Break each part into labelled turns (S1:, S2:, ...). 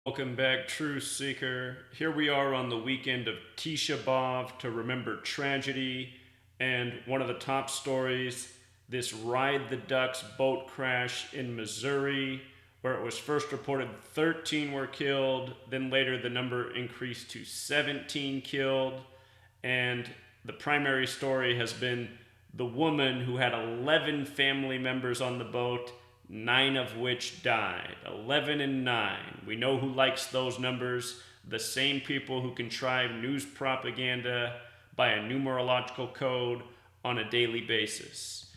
S1: Welcome back, Truth Seeker. Here we are on the weekend of Tisha B'Av to remember tragedy, and one of the top stories, this Ride the Ducks boat crash in Missouri, where it was first reported 13 were killed, then later the number increased to 17 killed, and the primary story has been the woman who had 11 family members on the boat, 9 of which died. 11 and 9. We know who likes those numbers. The same people who contrive news propaganda by a numerological code on a daily basis.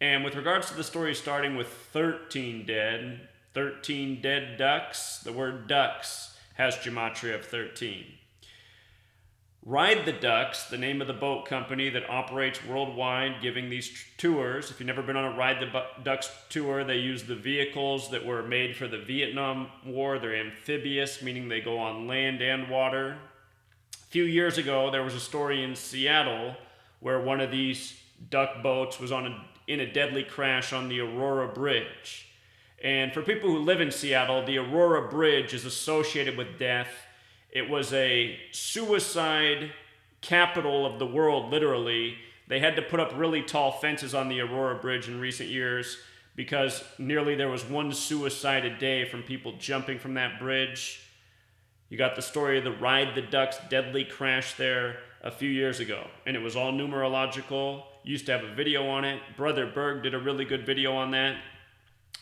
S1: And with regards to the story starting with 13 dead, 13 dead ducks, the word ducks has gematria of 13. Ride the Ducks, the name of the boat company that operates worldwide giving these tours. If you've never been on a Ride the Ducks tour, they use the vehicles that were made for the Vietnam War. They're amphibious, meaning they go on land and water. A few years ago, there was a story in Seattle where one of these duck boats was in a deadly crash on the Aurora Bridge. And for people who live in Seattle, the Aurora Bridge is associated with death. It was a suicide capital of the world, literally. They had to put up really tall fences on the Aurora Bridge in recent years because nearly there was one suicide a day from people jumping from that bridge. You got the story of the Ride the Ducks deadly crash there a few years ago, and it was all numerological. Used to have a video on it. Brother Berg did a really good video on that.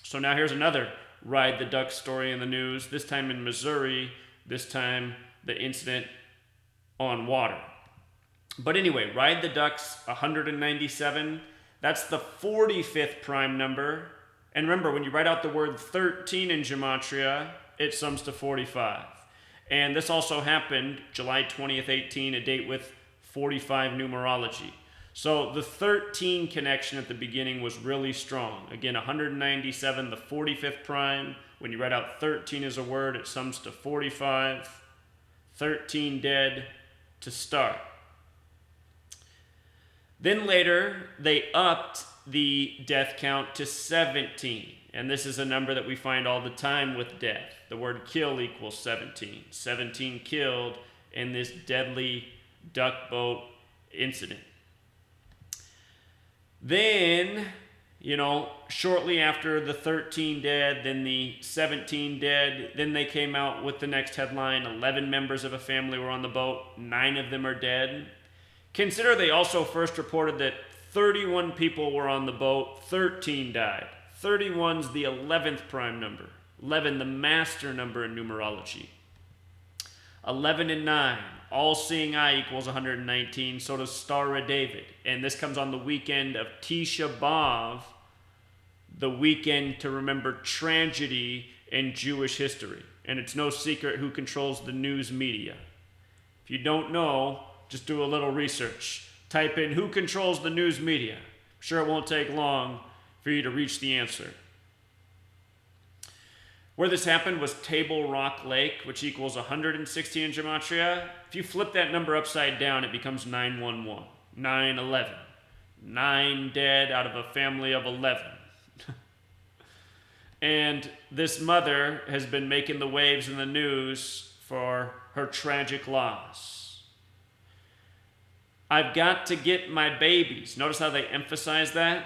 S1: So now here's another Ride the Ducks story in the news, this time in Missouri, this time the incident on water. But anyway, Ride the Ducks 197, that's the 45th prime number. And remember, when you write out the word 13 in Gematria, it sums to 45. And this also happened July 20th, 18, a date with 45 numerology. So the 13 connection at the beginning was really strong. Again, 197, the 45th prime. When you write out 13 as a word, it sums to 45. 13 dead to start. Then later, they upped the death count to 17. And this is a number that we find all the time with death. The word kill equals 17. 17 killed in this deadly duck boat incident. Then, shortly after the 13 dead, then the 17 dead, then they came out with the next headline 11 members of a family were on the boat, 9 of them are dead. Consider they also first reported that 31 people were on the boat, 13 died. 31's the 11th prime number, 11 the master number in numerology. 11 and 9, all-seeing eye equals 119, so does Star of David. And this comes on the weekend of Tisha B'Av, the weekend to remember tragedy in Jewish history. And it's no secret who controls the news media. If you don't know, just do a little research. Type in who controls the news media. I'm sure it won't take long for you to reach the answer. Where this happened was Table Rock Lake, which equals 160 in Gematria. If you flip that number upside down, it becomes 911, 911. 9 dead out of a family of 11. And this mother has been making the waves in the news for her tragic loss. I've got to get my babies. Notice how they emphasize that?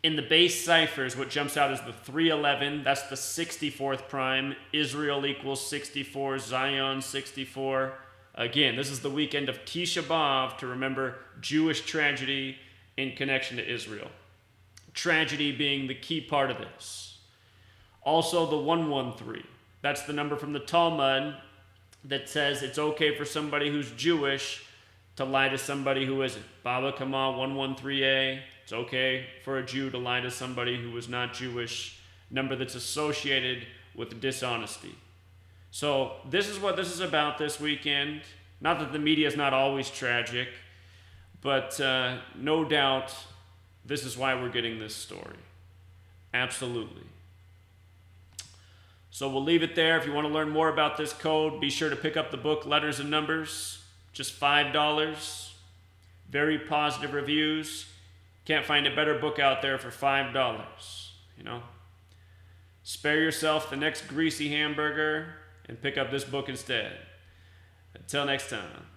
S1: In the base ciphers, what jumps out is the 311. That's the 64th prime. Israel equals 64. Zion 64. Again, this is the weekend of Tisha B'Av to remember Jewish tragedy in connection to Israel. Tragedy being the key part of this. Also the 113. That's the number from the Talmud that says it's okay for somebody who's Jewish to lie to somebody who isn't. Baba Kama 113a. It's okay for a Jew to lie to somebody who is not Jewish. Number that's associated with dishonesty. So this is what this is about this weekend. Not that the media is not always tragic, but no doubt this is why we're getting this story. Absolutely. So we'll leave it there. If you want to learn more about this code, be sure to pick up the book Letters and Numbers. Just $5. Very positive reviews. Can't find a better book out there for $5, Spare yourself the next greasy hamburger and pick up this book instead. Until next time.